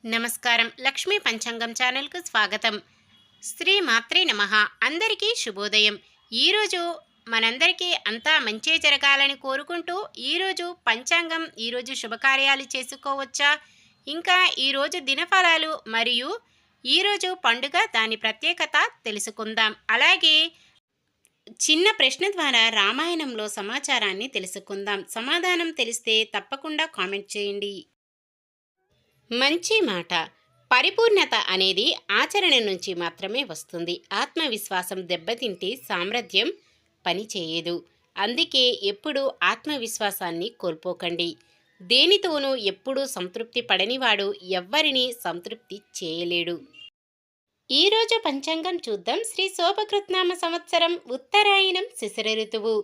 నమస్కారం. లక్ష్మీ పంచాంగం ఛానల్‌కు స్వాగతం. శ్రీ మాత్రే నమః. అందరికీ శుభోదయం. ఈరోజు మనందరికీ అంతా మంచే జరగాలని కోరుకుంటూ ఈరోజు పంచాంగం, ఈరోజు శుభకార్యాలు చేసుకోవచ్చా? ఇంకా ఈరోజు దినఫలాలు మరియు ఈరోజు పండుగ దాని ప్రత్యేకత తెలుసుకుందాం. అలాగే చిన్న ప్రశ్న ద్వారా రామాయణంలో సమాచారాన్ని తెలుసుకుందాం. సమాధానం తెలిస్తే తప్పకుండా కామెంట్ చేయండి. మంచి మాట. పరిపూర్ణత అనేది ఆచరణ నుంచి మాత్రమే వస్తుంది. ఆత్మవిశ్వాసం దెబ్బతింటే సామర్థ్యం పనిచేయదు. అందుకే ఎప్పుడూ ఆత్మవిశ్వాసాన్ని కోల్పోకండి. దేనితోనూ ఎప్పుడూ సంతృప్తి పడనివాడు ఎవ్వరినీ సంతృప్తి చేయలేడు. ఈరోజు పంచాంగం చూద్దాం. శ్రీ శోభకృత్నామ సంవత్సరం ఉత్తరాయణం శిశిర ఋతువు,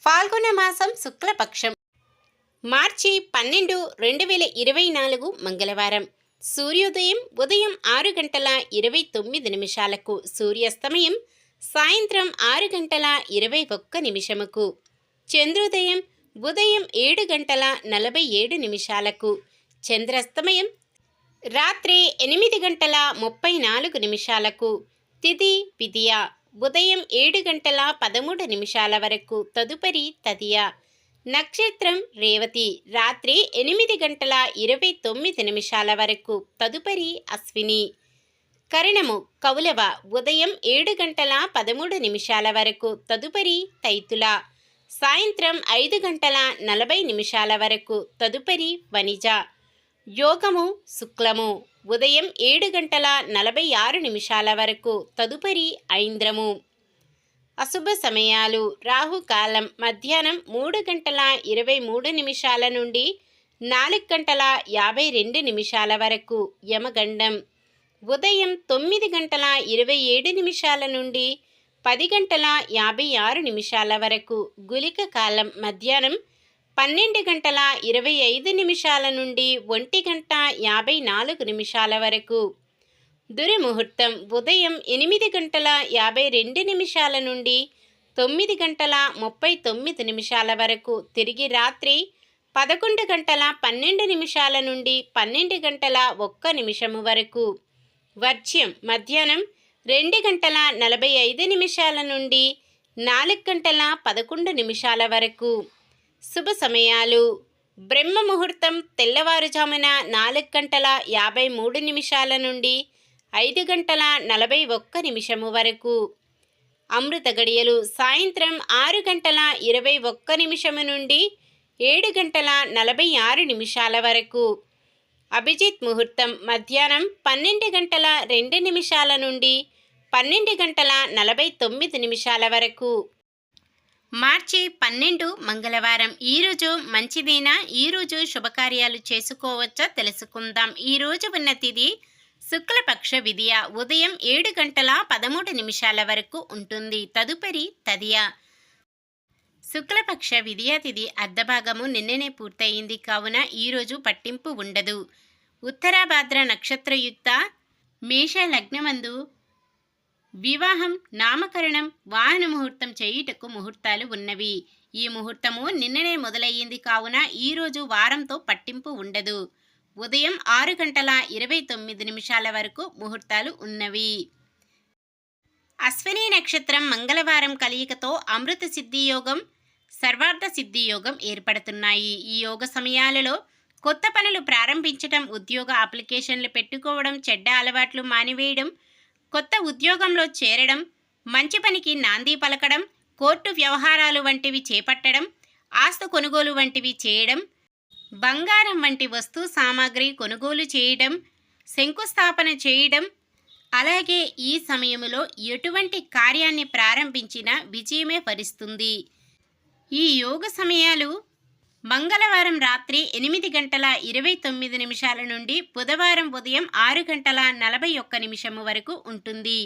ఫాల్గుణ మాసం శుక్లపక్షం, మార్చి 12, 2024 మంగళవారం. సూర్యోదయం ఉదయం 6:29, సూర్యాస్తమయం సాయంత్రం 6:21. చంద్రోదయం ఉదయం 7:47, చంద్రాస్తమయం రాత్రి 8:34. తిథి విదియ ఉదయం 7:13 వరకు, తదుపరి తదియ. నక్షత్రం రేవతి రాత్రి 8:29 వరకు, తదుపరి అశ్విని. కరణము కౌలవ ఉదయం 7:13 వరకు, తదుపరి తైతుల. సాయంత్రం 5:40 వరకు, తదుపరి వనిజ. యోగము శుక్లము ఉదయం 7:46 వరకు, తదుపరి ఐంద్రము. అశుభ సమయాలు రాహుకాలం మధ్యాహ్నం 3:23 నుండి 4:52 వరకు, యమగండం ఉదయం 9:27 నుండి 10:56 వరకు, గుళిక కాలం మధ్యాహ్నం 12:25 నుండి 1:54 వరకు. దుర్ముహూర్తం ఉదయం 8:52 నుండి 9:39 వరకు, తిరిగి రాత్రి 11:12 నుండి 12:01 వరకు. వర్జ్యం మధ్యాహ్నం 2:45 నుండి 4:11 వరకు. శుభ సమయాలు బ్రహ్మ ముహూర్తం తెల్లవారుజామున 4:53 నుండి 5:41 వరకు. అమృత గడియలు సాయంత్రం 6:21 నుండి 7:46 వరకు. అభిజిత్ ముహూర్తం మధ్యాహ్నం 12:02 నుండి 12:49 వరకు. మార్చి 12 మంగళవారం. ఈరోజు మంచిదేనా? ఈరోజు శుభకార్యాలు చేసుకోవచ్చా తెలుసుకుందాం. ఈరోజు ఉన్న తిథి శుక్లపక్ష విదియ ఉదయం 7:13 వరకు ఉంటుంది, తదుపరి తదియ. శుక్లపక్ష విదియ తిథి అర్ధభాగము నిన్ననే పూర్తయింది కావున ఈరోజు పట్టింపు ఉండదు. ఉత్తరాభాద్ర నక్షత్రయుక్త మేష లగ్నమందు వివాహం, నామకరణం, వాహన ముహూర్తం చేయుటకు ముహూర్తాలు ఉన్నవి. ఈ ముహూర్తము నిన్ననే మొదలయ్యింది కావున ఈరోజు వారంతో పట్టింపు ఉండదు. ఉదయం 6:29 వరకు ముహూర్తాలు ఉన్నవి. అశ్విని నక్షత్రం మంగళవారం కలయికతో అమృత సిద్ధియోగం, సర్వార్థ సిద్ధియోగం ఏర్పడుతున్నాయి. ఈ యోగ సమయాలలో కొత్త పనులు ప్రారంభించడం, ఉద్యోగ అప్లికేషన్లు పెట్టుకోవడం, చెడ్డ అలవాట్లు మానివేయడం, కొత్త ఉద్యోగంలో చేరడం, మంచి పనికి నాంది పలకడం, కోర్టు వ్యవహారాలు వంటివి చేపట్టడం, ఆస్తు కొనుగోలు వంటివి చేయడం, బంగారం వంటి వస్తు సామాగ్రి కొనుగోలు చేయడం, శంకుస్థాపన చేయడం. అలాగే ఈ సమయంలో ఎటువంటి కార్యాన్ని ప్రారంభించినా విజయమే వరిస్తుంది. ఈ యోగ సమయాలు మంగళవారం రాత్రి 8:29 నుండి బుధవారం ఉదయం 6:41 వరకు ఉంటుంది.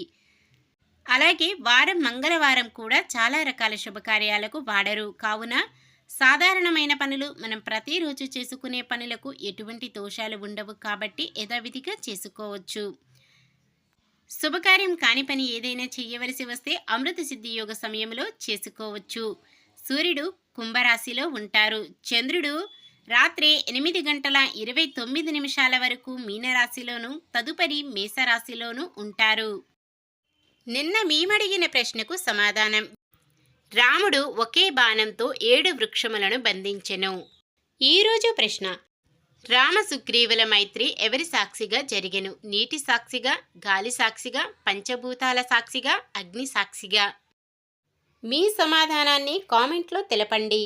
అలాగే వారం మంగళవారం కూడా చాలా రకాల శుభకార్యాలకు వాడరు కావున సాధారణమైన పనులు మనం ప్రతిరోజు చేసుకునే పనులకు ఎటువంటి దోషాలు ఉండవు కాబట్టి యథావిధిగా చేసుకోవచ్చు. శుభకార్యం కాని పని ఏదైనా చేయవలసి వస్తే అమృత సిద్ధి యోగ సమయంలో చేసుకోవచ్చు. సూర్యుడు కుంభరాశిలో ఉంటారు, చంద్రుడు రాత్రి 8:29 వరకు మీనరాశిలోను, తదుపరి మేషరాశిలోను ఉంటారు. నిన్న మేమడిగిన ప్రశ్నకు సమాధానం. రాముడు ఒకే బాణంతో 7 వృక్షములను బంధించెను. ఈరోజు ప్రశ్న: రామ సుగ్రీవుల మైత్రి ఎవరి సాక్షిగా జరిగెను? నీటి సాక్షిగా, గాలి సాక్షిగా, పంచభూతాల సాక్షిగా, అగ్ని సాక్షిగా? మీ సమాధానాన్ని కామెంట్లో తెలపండి.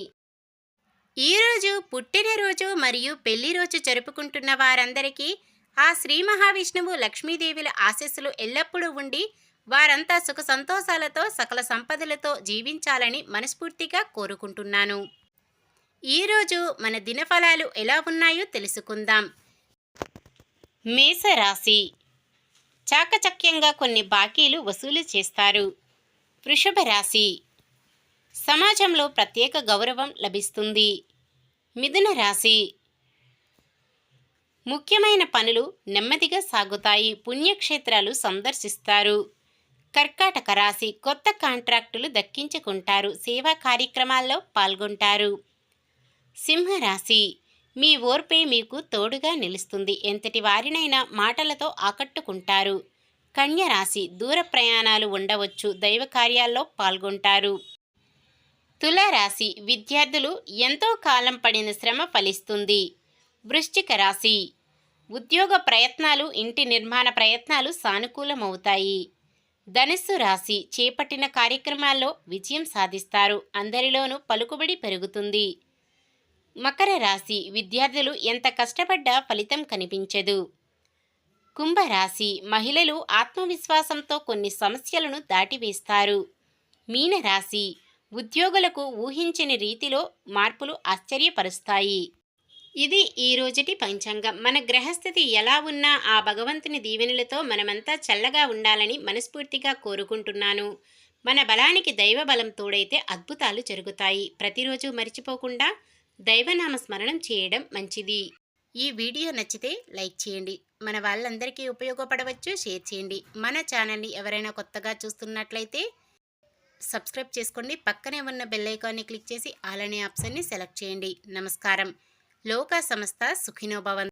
ఈరోజు పుట్టినరోజు మరియు పెళ్లి రోజు జరుపుకుంటున్న వారందరికీ ఆ శ్రీ మహావిష్ణువు లక్ష్మీదేవుల ఆశీస్సులు ఎల్లప్పుడూ ఉండి వారంతా సుఖ సంతోషాలతో సకల సంపదలతో జీవించాలని మనస్ఫూర్తిగా కోరుకుంటున్నాను. ఈరోజు మన దినఫలాలు ఎలా ఉన్నాయో తెలుసుకుందాం. మేషరాశి: చాకచక్యంగా కొన్ని బాకీలు వసూలు చేస్తారు. వృషభ రాశి: సమాజంలో ప్రత్యేక గౌరవం లభిస్తుంది. మిథున రాశి: ముఖ్యమైన పనులు నెమ్మదిగా సాగుతాయి. పుణ్యక్షేత్రాలు సందర్శిస్తారు. కర్కాటక రాశి: కొత్త కాంట్రాక్టులు దక్కించుకుంటారు. సేవా కార్యక్రమాల్లో పాల్గొంటారు. సింహరాశి: మీ ఓర్పే మీకు తోడుగా నిలుస్తుంది. ఎంతటి వారినైనా మాటలతో ఆకట్టుకుంటారు. కన్య రాశి: దూర ప్రయాణాలు ఉండవచ్చు. దైవ కార్యాల్లో పాల్గొంటారు. తులారాశి: విద్యార్థులు ఎంతో కాలం పడిన శ్రమ ఫలిస్తుంది. వృశ్చిక రాశి: ఉద్యోగ ప్రయత్నాలు, ఇంటి నిర్మాణ ప్రయత్నాలు సానుకూలమవుతాయి. ధనుస్సు రాశి: చేపట్టిన కార్యక్రమాల్లో విజయం సాధిస్తారు. అందరిలోనూ పలుకుబడి పెరుగుతుంది. మకర రాశి: విద్యార్థులు ఎంత కష్టపడ్డా ఫలితం కనిపించదు. కుంభరాశి: మహిళలు ఆత్మవిశ్వాసంతో కొన్ని సమస్యలను దాటివేస్తారు. మీనరాశి: ఉద్యోగులకు ఊహించని రీతిలో మార్పులు ఆశ్చర్యపరుస్తాయి. ఇది ఈ రోజుటి పంచాంగం. మన గ్రహస్థితి ఎలా ఉన్నా ఆ భగవంతుని దీవెనలతో మనమంతా చల్లగా ఉండాలని మనస్ఫూర్తిగా కోరుకుంటున్నాను. మన బలానికి దైవ బలం తోడైతే అద్భుతాలు జరుగుతాయి. ప్రతిరోజు మర్చిపోకుండా దైవనామ స్మరణం చేయడం మంచిది. ఈ వీడియో నచ్చితే లైక్ చేయండి. మన వాళ్ళందరికీ ఉపయోగపడవచ్చు, షేర్ చేయండి. మన ఛానల్ని ఎవరైనా కొత్తగా చూస్తున్నట్లయితే సబ్స్క్రైబ్ చేసుకోండి. పక్కనే ఉన్న బెల్ ఐకాన్ని క్లిక్ చేసి ఆల్ అనే ఆప్షన్ని సెలెక్ట్ చేయండి. నమస్కారం. లోకా సమస్త సుఖినో భవంతు.